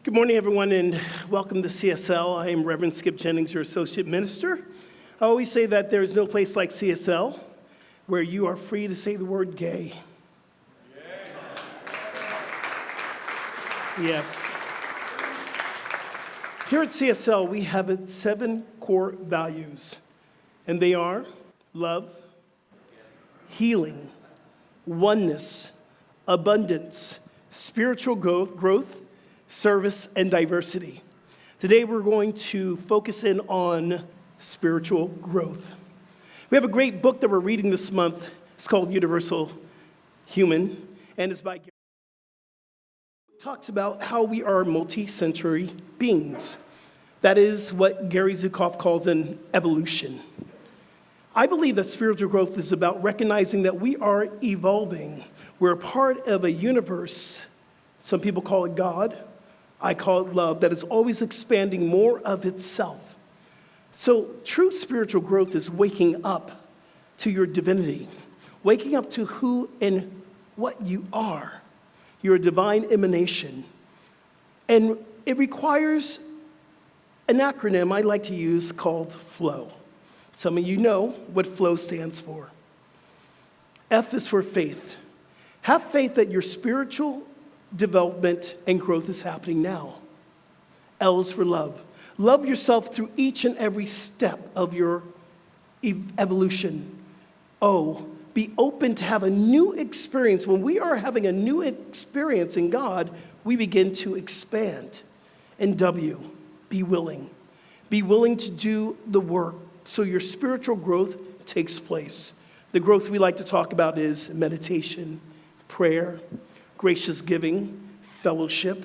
Good morning, everyone, and welcome to CSL. I am Reverend Skip Jennings, your Associate Minister. I always say that there's no place like CSL where you are free to say the word gay. Yes. Here at CSL, we have 7 core values, and they are love, healing, oneness, abundance, spiritual growth, service, and diversity. Today we're going to focus in on spiritual growth. We have a great book that we're reading this month. It's called Universal Human, and it's by Gary. It talks about how we are multi-sensory beings. That is what Gary Zukav calls an evolution. I believe that spiritual growth is about recognizing that we are evolving. We're a part of a universe. Some people call it God. I call it love, that is always expanding more of itself. So true spiritual growth is waking up to your divinity, waking up to who and what you are. You're a divine emanation. And it requires an acronym I like to use called FLOW. Some of you know what FLOW stands for. F is for faith. Have faith that your spiritual development and growth is happening now. L is for love. Love yourself through each and every step of your evolution. O, be open to have a new experience. When we are having a new experience in God, we begin to expand. And W, be willing. Be willing to do the work so your spiritual growth takes place. The growth we like to talk about is meditation, prayer, gracious giving, fellowship.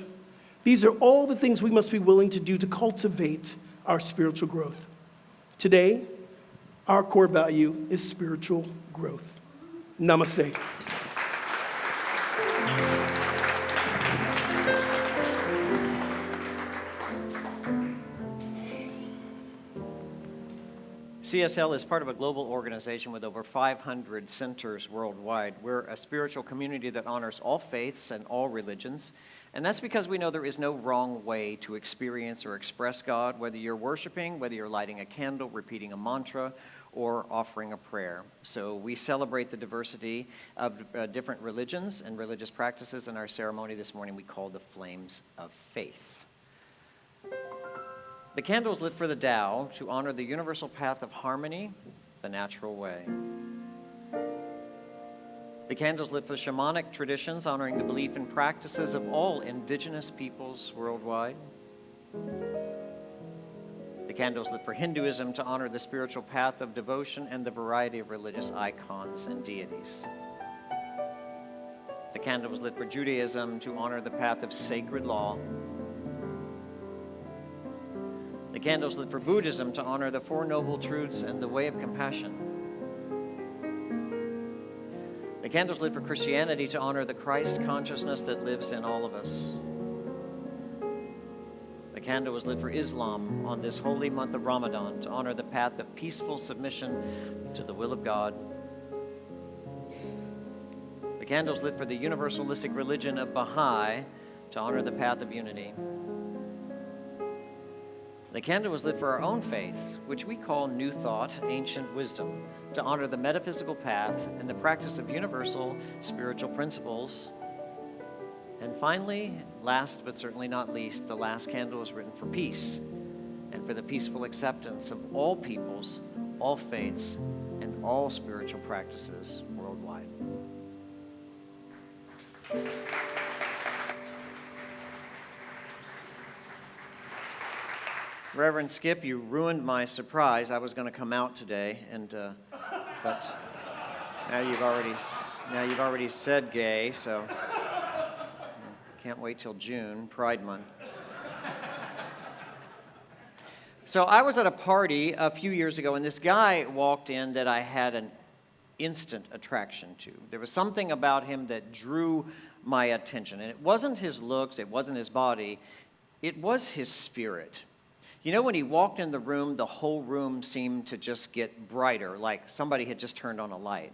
These are all the things we must be willing to do to cultivate our spiritual growth. Today, our core value is spiritual growth. Namaste. CSL is part of a global organization with over 500 centers worldwide. We're a spiritual community that honors all faiths and all religions, and that's because we know there is no wrong way to experience or express God, whether you're worshiping, whether you're lighting a candle, repeating a mantra, or offering a prayer. So we celebrate the diversity of different religions and religious practices in our ceremony this morning we call the Flames of Faith. The candle is lit for the Tao to honor the universal path of harmony, the natural way. The candle is lit for shamanic traditions, honoring the belief and practices of all indigenous peoples worldwide. The candle is lit for Hinduism to honor the spiritual path of devotion and the variety of religious icons and deities. The candle was lit for Judaism to honor the path of sacred law. The candles lit for Buddhism to honor the Four Noble Truths and the way of compassion. The candles lit for Christianity to honor the Christ consciousness that lives in all of us. The candle was lit for Islam on this holy month of Ramadan to honor the path of peaceful submission to the will of God. The candles lit for the universalistic religion of Baha'i to honor the path of unity. The candle was lit for our own faith, which we call New Thought, Ancient Wisdom, to honor the metaphysical path and the practice of universal spiritual principles. And finally, last but certainly not least, the last candle was written for peace and for the peaceful acceptance of all peoples, all faiths, and all spiritual practices worldwide. Reverend Skip, you ruined my surprise. I was going to come out today, but now you've already said gay, so can't wait till June, Pride Month. So I was at a party a few years ago, and this guy walked in that I had an instant attraction to. There was something about him that drew my attention, and it wasn't his looks, it wasn't his body, it was his spirit. You know, when he walked in the room, the whole room seemed to just get brighter, like somebody had just turned on a light.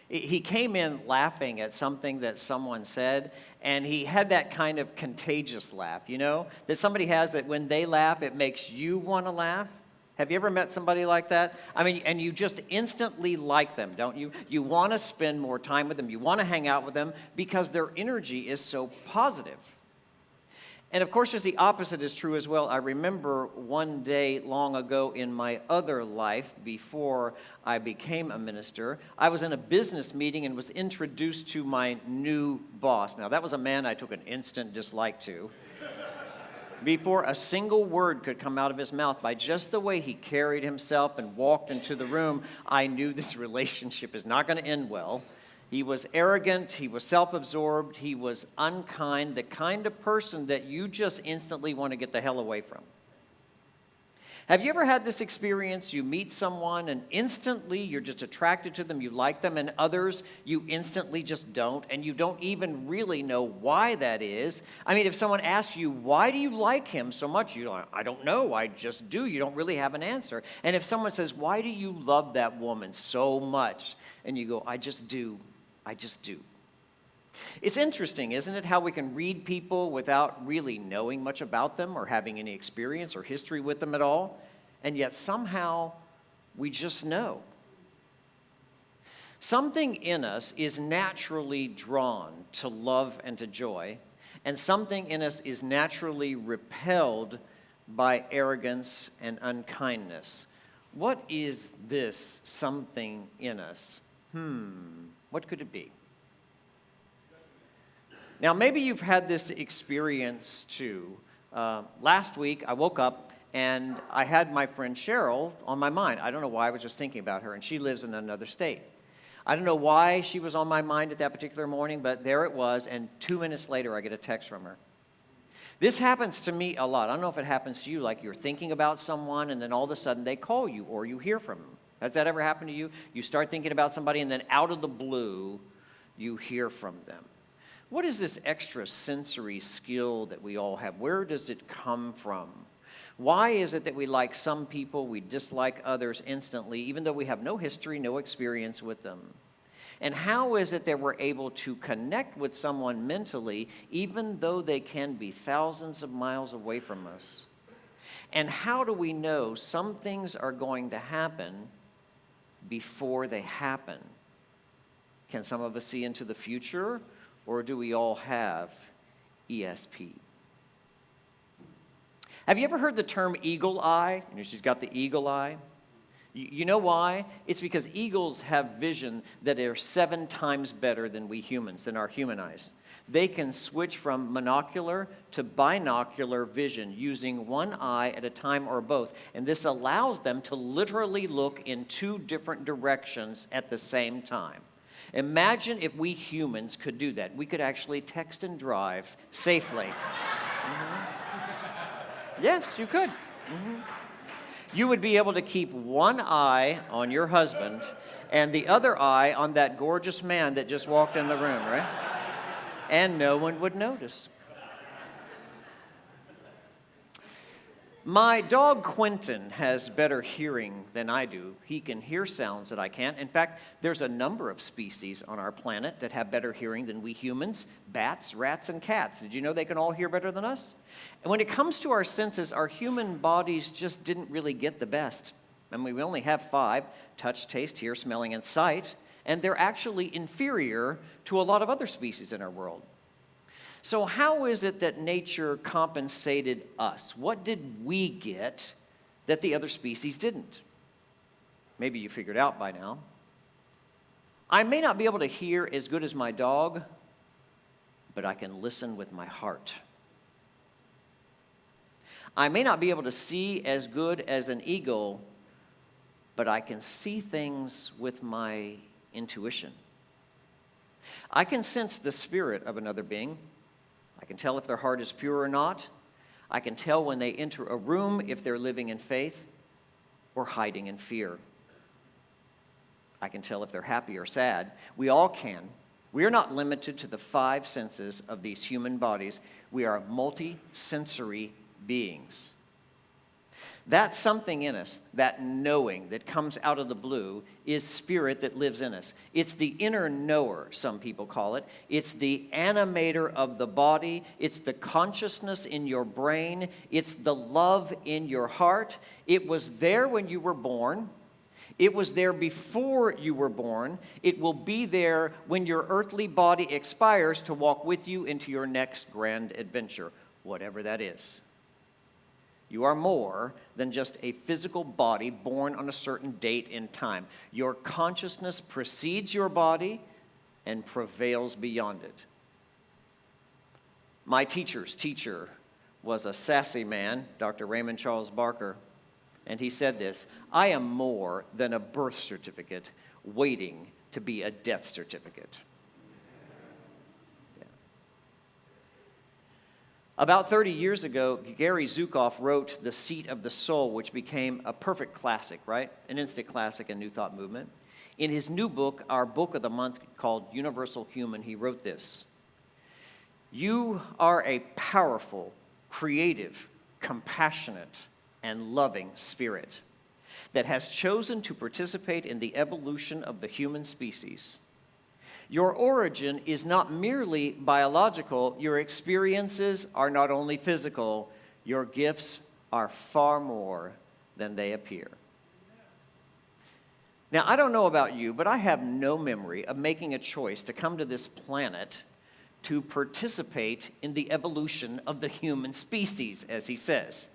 He came in laughing at something that someone said, and he had that kind of contagious laugh, that somebody has that when they laugh, it makes you want to laugh. Have you ever met somebody like that? I mean, and you just instantly like them, don't you? You want to spend more time with them. You want to hang out with them because their energy is so positive. And of course, the opposite is true as well. I remember one day long ago in my other life, before I became a minister, I was in a business meeting and was introduced to my new boss. Now, that was a man I took an instant dislike to. Before a single word could come out of his mouth, by just the way he carried himself and walked into the room, I knew this relationship is not going to end well. He was arrogant, he was self-absorbed, he was unkind, the kind of person that you just instantly want to get the hell away from. Have you ever had this experience? You meet someone and instantly you're just attracted to them, you like them, and others you instantly just don't, and you don't even really know why that is. I mean, if someone asks you, why do you like him so much? You're like, I don't know, I just do. You don't really have an answer. And if someone says, why do you love that woman so much? And you go, I just do. I just do. It's interesting, isn't it, how we can read people without really knowing much about them or having any experience or history with them at all, and yet somehow we just know. Something in us is naturally drawn to love and to joy, and something in us is naturally repelled by arrogance and unkindness. What is this something in us? What could it be? Now, maybe you've had this experience too. Last week, I woke up and I had my friend Cheryl on my mind. I don't know why, I was just thinking about her, and she lives in another state. I don't know why she was on my mind at that particular morning, but there it was, and 2 minutes later, I get a text from her. This happens to me a lot. I don't know if it happens to you, like you're thinking about someone, and then all of a sudden they call you or you hear from them. Has that ever happened to you? You start thinking about somebody, and then out of the blue, you hear from them. What is this extra sensory skill that we all have? Where does it come from? Why is it that we like some people, we dislike others instantly, even though we have no history, no experience with them? And how is it that we're able to connect with someone mentally, even though they can be thousands of miles away from us? And how do we know some things are going to happen before they happen? Can some of us see into the future, or do we all have ESP? Have you ever heard the term eagle eye? She's got the eagle eye. You know why? It's because eagles have vision that are 7 times better than we humans, than our human eyes. They can switch from monocular to binocular vision using one eye at a time or both. And this allows them to literally look in 2 different directions at the same time. Imagine if we humans could do that. We could actually text and drive safely. Yes, you could. You would be able to keep one eye on your husband and the other eye on that gorgeous man that just walked in the room, right? And no one would notice. My dog Quentin has better hearing than I do. He can hear sounds that I can't. In fact, there's a number of species on our planet that have better hearing than we humans: bats, rats, and cats. Did you know they can all hear better than us? And when it comes to our senses, our human bodies just didn't really get the best. I mean, we only have 5: touch, taste, hear, smelling, and sight. And they're actually inferior to a lot of other species in our world. So how is it that nature compensated us? What did we get that the other species didn't? Maybe you figured out by now. I may not be able to hear as good as my dog, but I can listen with my heart. I may not be able to see as good as an eagle, but I can see things with my intuition. I can sense the spirit of another being. I can tell if their heart is pure or not. I can tell when they enter a room if they're living in faith or hiding in fear. I can tell if they're happy or sad. We all can. We are not limited to the 5 senses of these human bodies. We are multi-sensory beings. That something in us, that knowing that comes out of the blue, is spirit that lives in us. It's the inner knower, some people call it. It's the animator of the body. It's the consciousness in your brain. It's the love in your heart. It was there when you were born. It was there before you were born. It will be there when your earthly body expires to walk with you into your next grand adventure, whatever that is. You are more than just a physical body born on a certain date in time. Your consciousness precedes your body and prevails beyond it. My teacher's teacher was a sassy man, Dr. Raymond Charles Barker, and he said this: "I am more than a birth certificate waiting to be a death certificate." About 30 years ago, Gary Zukav wrote The Seat of the Soul, which became a perfect classic, right? An instant classic in New Thought movement. In his new book, our book of the month called Universal Human, he wrote this: "You are a powerful, creative, compassionate, and loving spirit that has chosen to participate in the evolution of the human species. Your origin is not merely biological. Your experiences are not only physical. Your gifts are far more than they appear." Now, I don't know about you, but I have no memory of making a choice to come to this planet to participate in the evolution of the human species, as he says.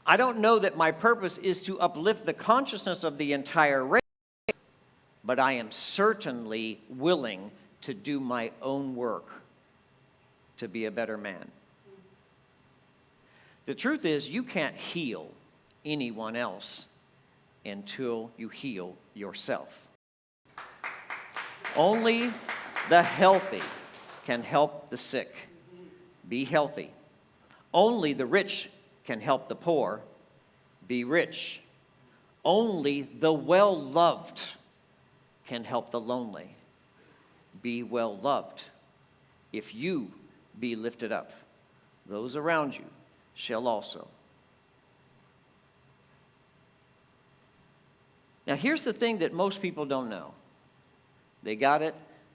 I don't know that my purpose is to uplift the consciousness of the entire race, but I am certainly willing to do my own work to be a better man. The truth is, you can't heal anyone else until you heal yourself. Only the healthy can help the sick. Be healthy. Only the rich can help the poor. Be rich. Only the well-loved can help the lonely. Be well loved. If you be lifted up, those around you shall also. Now, here's the thing that most people don't know. They got it,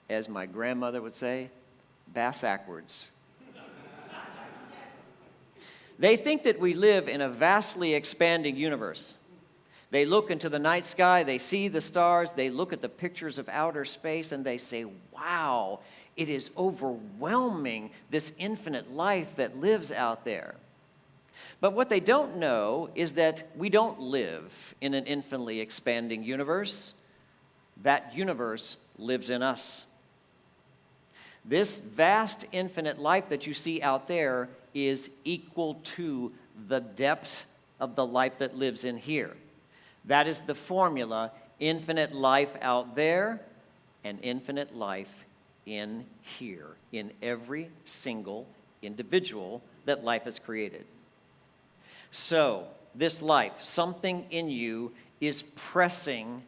as my grandmother would say, bass-ackwards. They think that we live in a vastly expanding universe. They look into the night sky, they see the stars, they look at the pictures of outer space, and they say, wow, it is overwhelming, this infinite life that lives out there. But what they don't know is that we don't live in an infinitely expanding universe. That universe lives in us. This vast infinite life that you see out there is equal to the depth of the life that lives in here. That is the formula: infinite life out there and infinite life in here, in every single individual that life has created. So, this life, something in you is pressing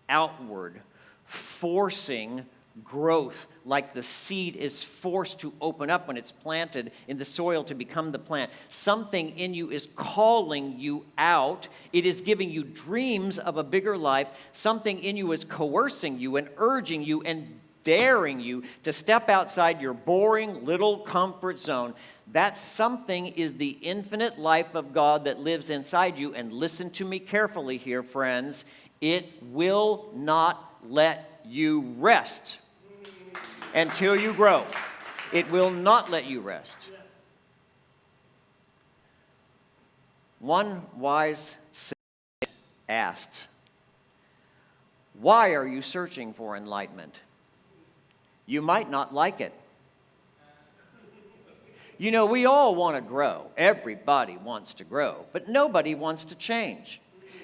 outward, forcing growth, like the seed is forced to open up when it's planted in the soil to become the plant. Something in you is calling you out. It is giving you dreams of a bigger life. Something in you is coercing you and urging you and daring you to step outside your boring little comfort zone. That something is the infinite life of God that lives inside you. And listen to me carefully here, friends. It will not let you rest until you grow. It will not let you rest. One wise sage asked, "Why are you searching for enlightenment? You might not like it." You know, we all want to grow. Everybody wants to grow, but nobody wants to change.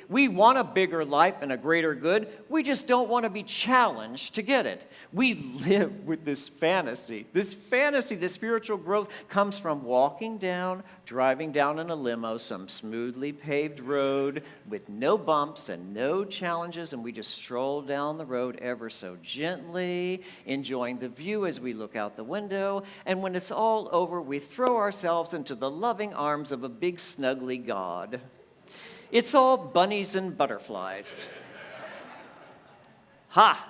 We want a bigger life and a greater good. We just don't want to be challenged to get it. We live with this fantasy. This spiritual growth comes from walking down, driving down in a limo, some smoothly paved road with no bumps and no challenges, and we just stroll down the road ever so gently, enjoying the view as we look out the window. And when it's all over, we throw ourselves into the loving arms of a big, snuggly God. It's all bunnies and butterflies. Ha!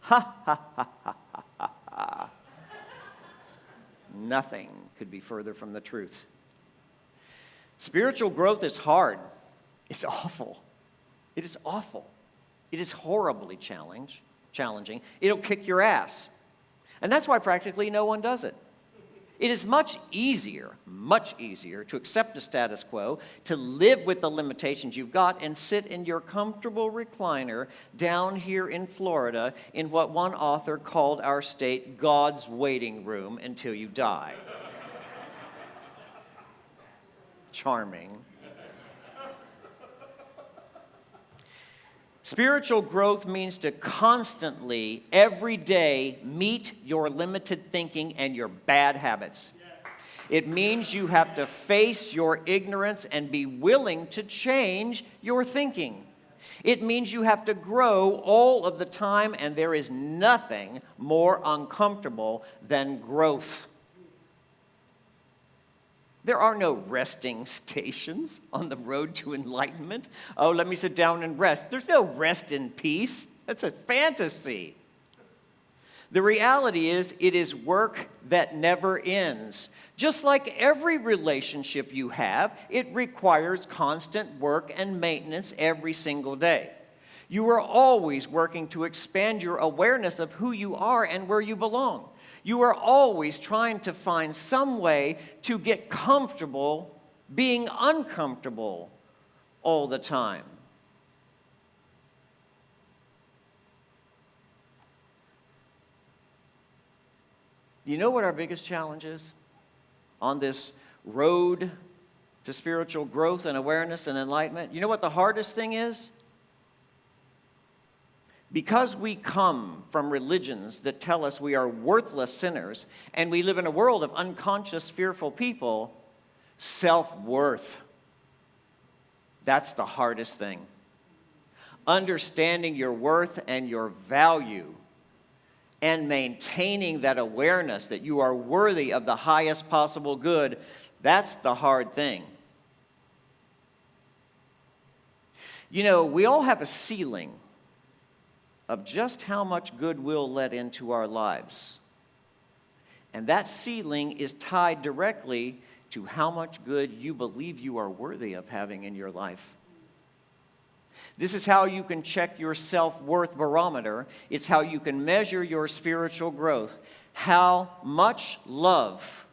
Ha, ha, ha, ha, ha, ha, ha. Nothing could be further from the truth. Spiritual growth is hard. It's awful. It is awful. It is horribly challenging. It'll kick your ass. And that's why practically no one does it. It is much easier to accept the status quo, to live with the limitations you've got, and sit in your comfortable recliner down here in Florida in what one author called our state God's waiting room until you die. Charming. Spiritual growth means to constantly, every day, meet your limited thinking and your bad habits. Yes. It means you have to face your ignorance and be willing to change your thinking. It means you have to grow all of the time, and there is nothing more uncomfortable than growth. There are no resting stations on the road to enlightenment. Oh, let me sit down and rest. There's no rest in peace. That's a fantasy. The reality is, it is work that never ends. Just like every relationship you have, it requires constant work and maintenance every single day. You are always working to expand your awareness of who you are and where you belong. You are always trying to find some way to get comfortable being uncomfortable all the time. You know what our biggest challenge is on this road to spiritual growth and awareness and enlightenment? You know what the hardest thing is? Because we come from religions that tell us we are worthless sinners, and we live in a world of unconscious, fearful people, self-worth, that's the hardest thing. Understanding your worth and your value, and maintaining that awareness that you are worthy of the highest possible good, that's the hard thing. You know, we all have a ceiling of just how much good we'll let into our lives. And that ceiling is tied directly to how much good you believe you are worthy of having in your life. This is how you can check your self-worth barometer. It's how you can measure your spiritual growth. How much love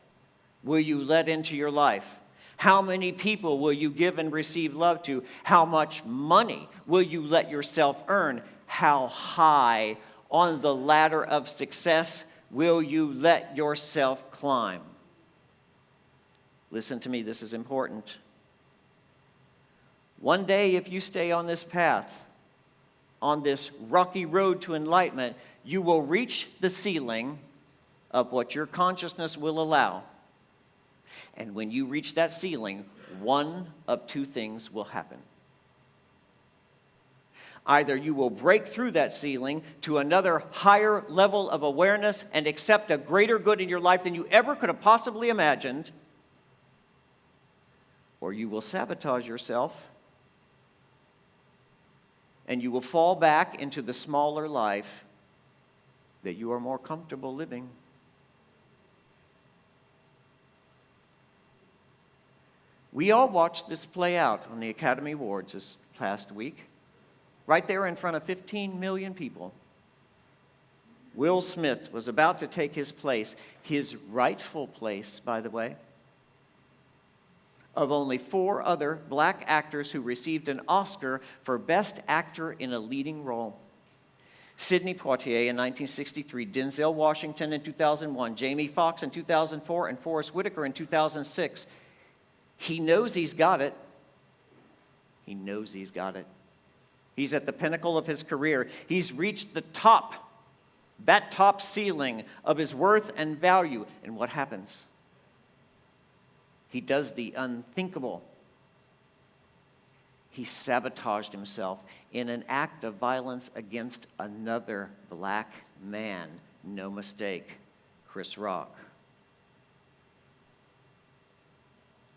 will you let into your life? How many people will you give and receive love to? How much money will you let yourself earn? How high on the ladder of success will you let yourself climb? Listen to me, this is important. One day, if you stay on this path, on this rocky road to enlightenment, you will reach the ceiling of what your consciousness will allow. And when you reach that ceiling, one of two things will happen. Either you will break through that ceiling to another higher level of awareness and accept a greater good in your life than you ever could have possibly imagined, or you will sabotage yourself and you will fall back into the smaller life that you are more comfortable living. We all watched this play out on the Academy Awards this past week. Right there in front of 15 million people. Will Smith was about to take his place, his rightful place, by the way, of only 4 other black actors who received an Oscar for Best Actor in a Leading Role. Sidney Poitier in 1963, Denzel Washington in 2001, Jamie Foxx in 2004, and Forrest Whitaker in 2006. He knows he's got it. He knows he's got it. He's at the pinnacle of his career. He's reached the top, that top ceiling of his worth and value. And what happens? He does the unthinkable. He sabotaged himself in an act of violence against another black man. No mistake, Chris Rock.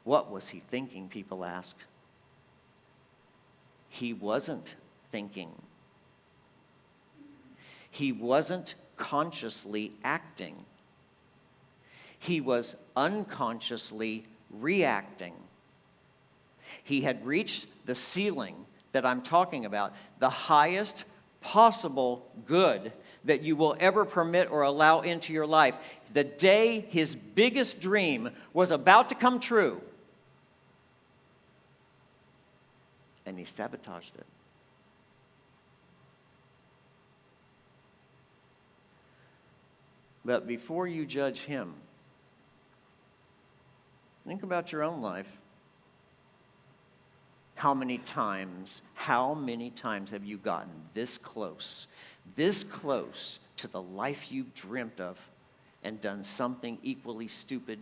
What was he thinking, people ask. He wasn't thinking. He wasn't consciously acting. He was unconsciously reacting. He had reached the ceiling that I'm talking about, the highest possible good that you will ever permit or allow into your life. The day his biggest dream was about to come true, and he sabotaged it. But before you judge him, think about your own life. How many times have you gotten this close to the life you've dreamt of and done something equally stupid?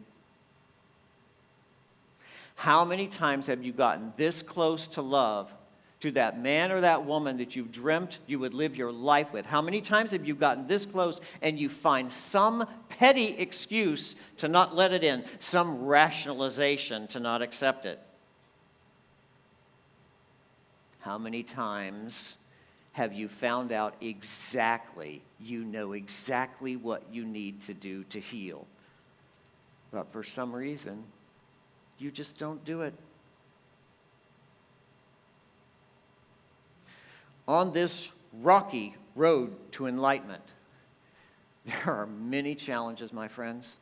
How many times have you gotten this close to love, to that man or that woman that you've dreamt you would live your life with? How many times have you gotten this close and you find some petty excuse to not let it in, some rationalization to not accept it? How many times have you found out exactly what you need to do to heal, but for some reason, you just don't do it? On this rocky road to enlightenment, there are many challenges, my friends.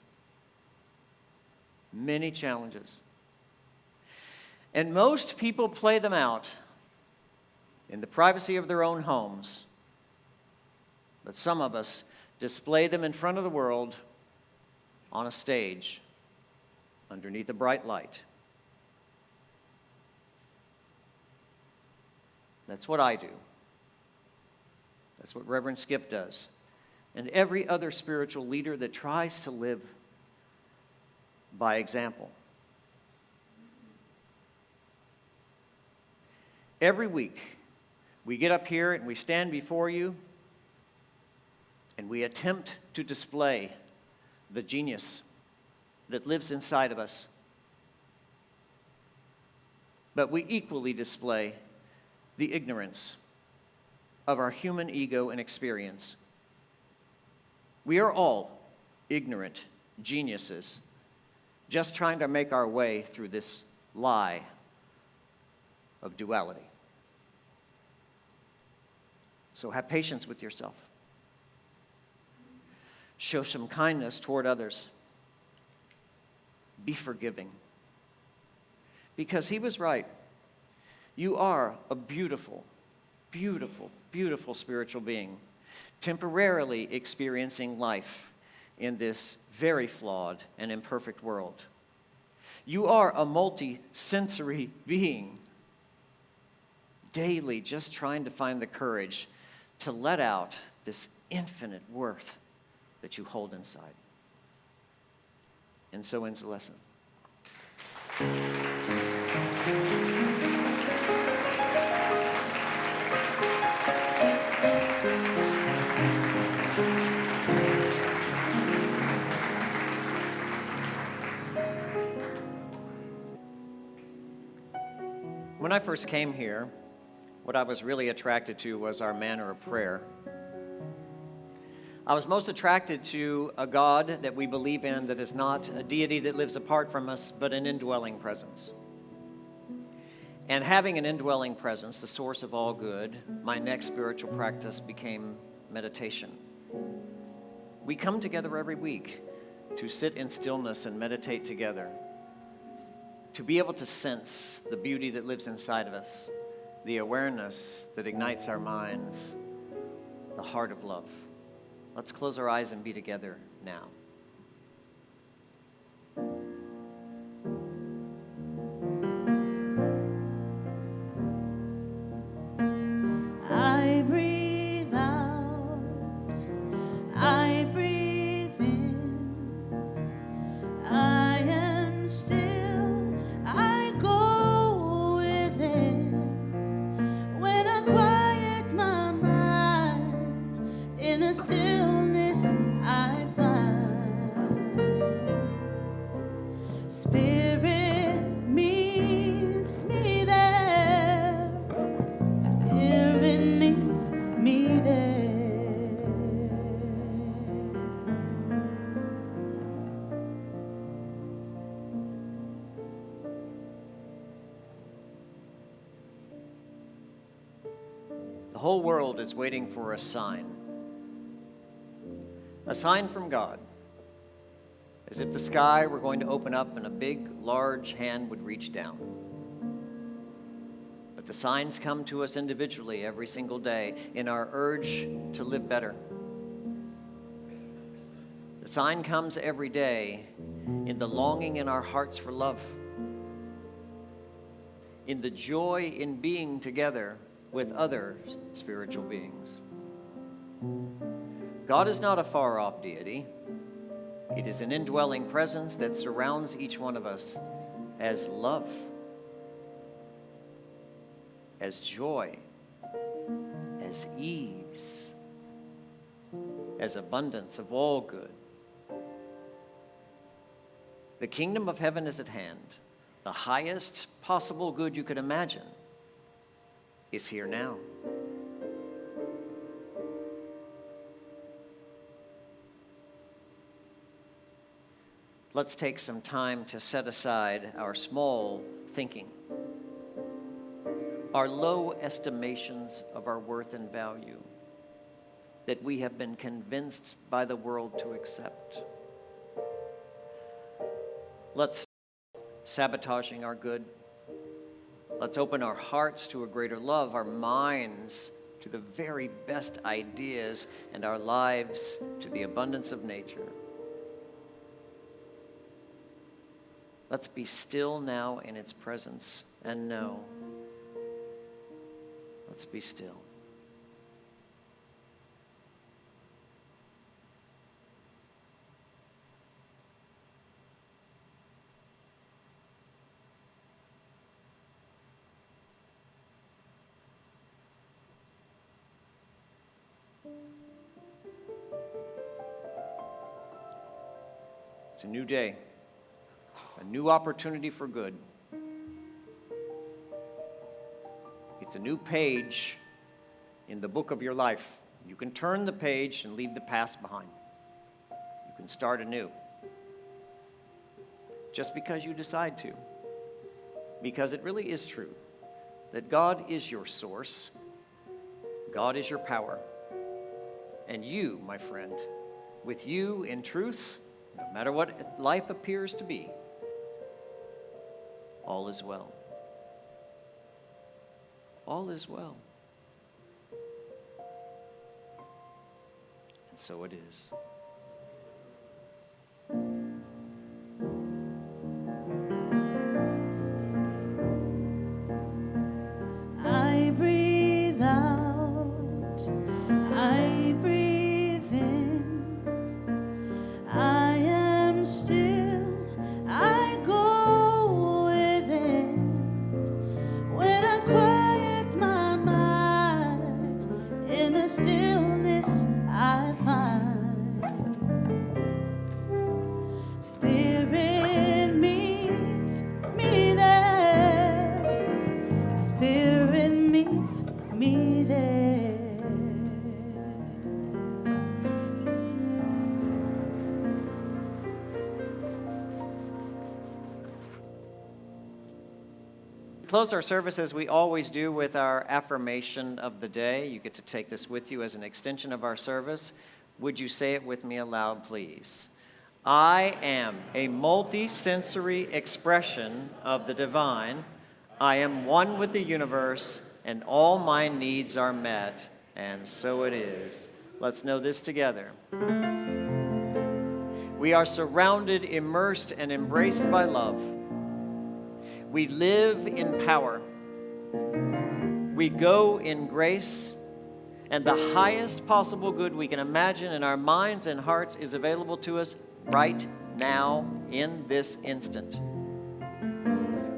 Many challenges. And most people play them out in the privacy of their own homes. But some of us display them in front of the world on a stage underneath a bright light. That's what I do. That's what Reverend Skip does. And every other spiritual leader that tries to live by example. Every week, we get up here and we stand before you and we attempt to display the genius that lives inside of us. But we equally display the ignorance of our human ego and experience. We are all ignorant geniuses, just trying to make our way through this lie of duality. So have patience with yourself. Show some kindness toward others. Be forgiving. Because he was right. You are a beautiful, beautiful, beautiful spiritual being, temporarily experiencing life in this very flawed and imperfect world. You are a multi-sensory being, daily just trying to find the courage to let out this infinite worth that you hold inside. And so ends the lesson. When I first came here, what I was really attracted to was our manner of prayer. I was most attracted to a God that we believe in that is not a deity that lives apart from us, but an indwelling presence. And having an indwelling presence, the source of all good, my next spiritual practice became meditation. We come together every week to sit in stillness and meditate together, to be able to sense the beauty that lives inside of us, the awareness that ignites our minds, the heart of love. Let's close our eyes and be together now. I breathe out, I breathe in, I am still, I go within. When I quiet my mind, in a stillness I find. Spirit, whole world is waiting for a sign from God, as if the sky were going to open up and a big, large hand would reach down. But the signs come to us individually every single day in our urge to live better. The sign comes every day in the longing in our hearts for love, in the joy in being together with other spiritual beings. God is not a far-off deity. It is an indwelling presence that surrounds each one of us as love, as joy, as ease, as abundance of all good. The kingdom of heaven is at hand. The highest possible good you could imagine is here now. Let's take some time to set aside our small thinking, our low estimations of our worth and value that we have been convinced by the world to accept. Let's sabotaging our good. Let's open our hearts to a greater love, our minds to the very best ideas, and our lives to the abundance of nature. Let's be still now in its presence and know. Let's be still. It's a new day, a new opportunity for good. It's a new page in the book of your life. You can turn the page and leave the past behind. You can start anew. Just because you decide to. Because it really is true that God is your source. God is your power. And you, my friend, with you in truth, no matter what life appears to be, all is well. All is well. And so it is. I breathe out, I breathe in, I am still, I go within. When I quiet my mind, in a stillness I find. Spirit meets me there, Spirit meets me there. Close our service as we always do with our affirmation of the day. You get to take this with you as an extension of our service. Would you say it with me aloud, please? I am a multi-sensory expression of the divine. I am one with the universe, and all my needs are met. And so it is. Let's know this together. We are surrounded, immersed, and embraced by love. We live in power. We go in grace. And the highest possible good we can imagine in our minds and hearts is available to us right now in this instant.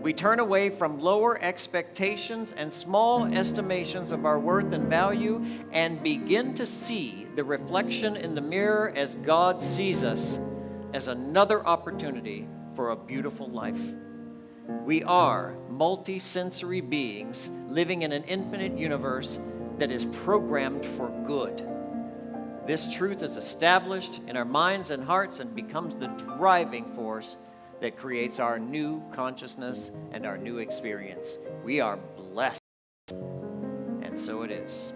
We turn away from lower expectations and small estimations of our worth and value and begin to see the reflection in the mirror as God sees us as another opportunity for a beautiful life. We are multi-sensory beings living in an infinite universe that is programmed for good. This truth is established in our minds and hearts and becomes the driving force that creates our new consciousness and our new experience. We are blessed, and so it is.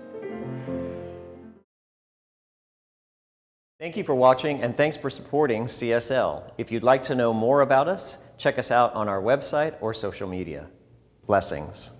Thank you for watching, and thanks for supporting CSL. If you'd like to know more about us, check us out on our website or social media. Blessings.